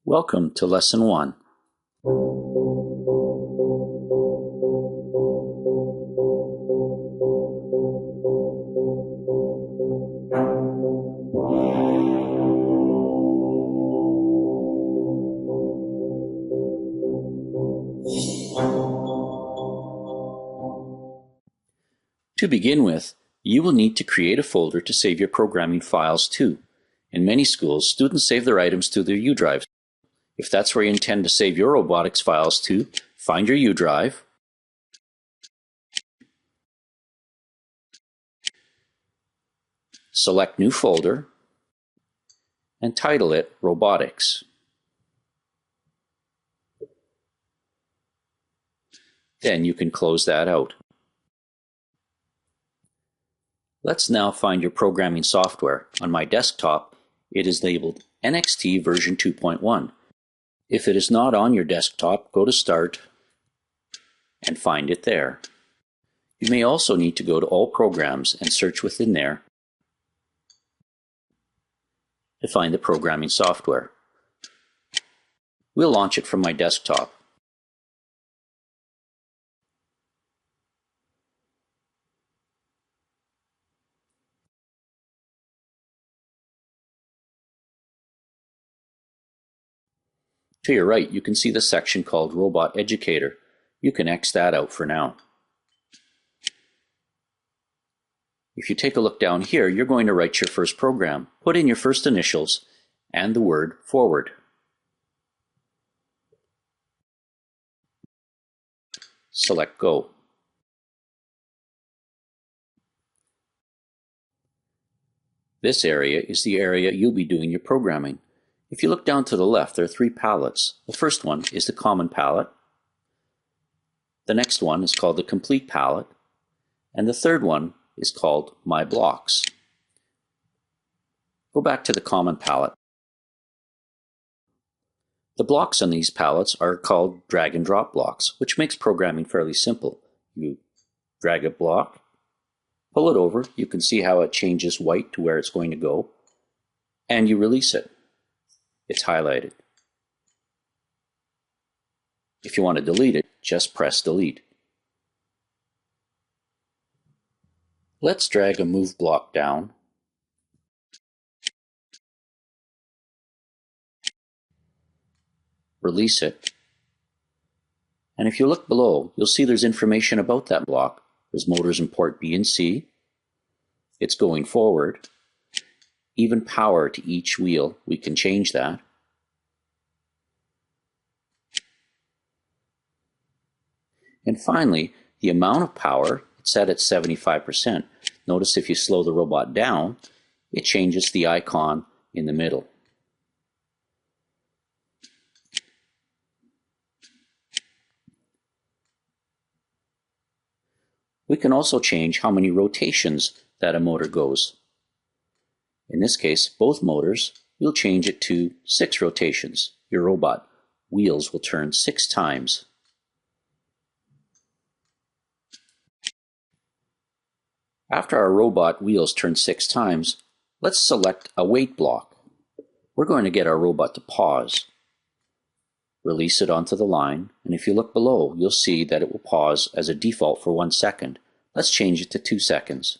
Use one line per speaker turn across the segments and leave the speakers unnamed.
Welcome to Lesson 1. To begin with, you will need to create a folder to save your programming files to. In many schools, students save their items to their U drives. If that's where you intend to save your robotics files to, find your U drive, select New Folder, and title it Robotics. Then you can close that out. Let's now find your programming software. On my desktop, it is labeled NXT version 2.1. If it is not on your desktop, go to Start and find it there. You may also need to go to All Programs and search within there to find the programming software. We'll launch it from my desktop. To your right, you can see the section called Robot Educator. You can X that out for now. If you take a look down here, you're going to write your first program. Put in your first initials and the word forward. Select Go. This area is the area you'll be doing your programming. If you look down to the left, there are 3 palettes. The first one is the Common palette. The next one is called the Complete palette. And the third one is called My Blocks. Go back to the Common palette. The blocks on these palettes are called drag and drop blocks, which makes programming fairly simple. You drag a block, pull it over, you can see how it changes white to where it's going to go, and you release it. It's highlighted. If you want to delete it, just press Delete. Let's drag a move block down. Release it. And if you look below, you'll see there's information about that block. There's motors in port B and C. It's going forward. Even power to each wheel, we can change that. And finally, the amount of power, it's set at 75%. Notice if you slow the robot down, it changes the icon in the middle. We can also change how many rotations that a motor goes. In this case, both motors, we'll change it to 6 rotations. Your robot wheels will turn 6 times. After our robot wheels turn 6 times, let's select a wait block. We're going to get our robot to pause. Release it onto the line, and if you look below, you'll see that it will pause as a default for 1 second. Let's change it to 2 seconds.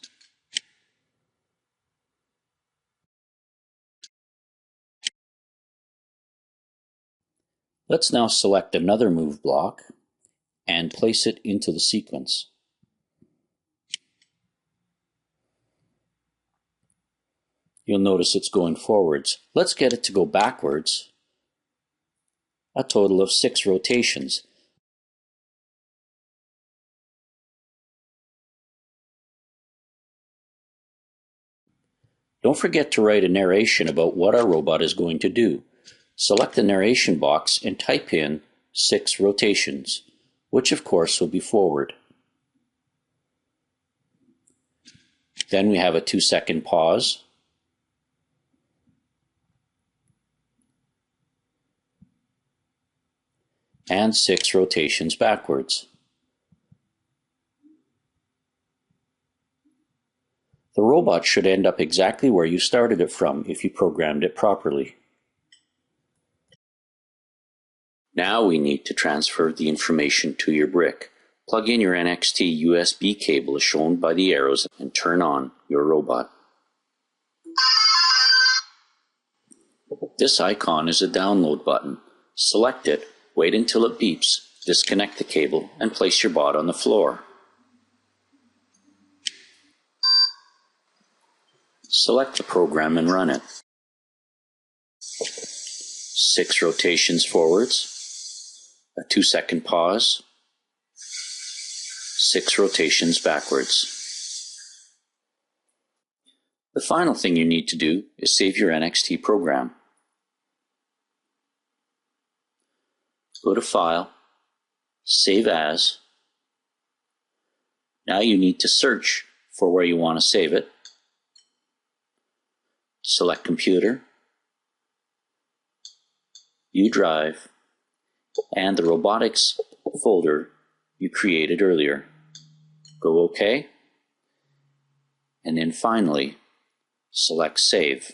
Let's now select another move block and place it into the sequence. You'll notice it's going forwards. Let's get it to go backwards, a total of 6 rotations. Don't forget to write a narration about what our robot is going to do. Select the narration box and type in 6 rotations, which of course will be forward. Then we have a 2-second pause. And 6 rotations backwards. The robot should end up exactly where you started it from if you programmed it properly. Now we need to transfer the information to your brick. Plug in your NXT USB cable as shown by the arrows and turn on your robot. This icon is a download button. Select it, wait until it beeps, disconnect the cable, and place your bot on the floor. Select the program and run it. 6 rotations forwards, a 2-second pause, 6 rotations backwards. The final thing you need to do is save your NXT program. Go to File, Save As. Now you need to search for where you want to save it. Select Computer, U Drive, and the robotics folder you created earlier. Go OK, and then finally select Save.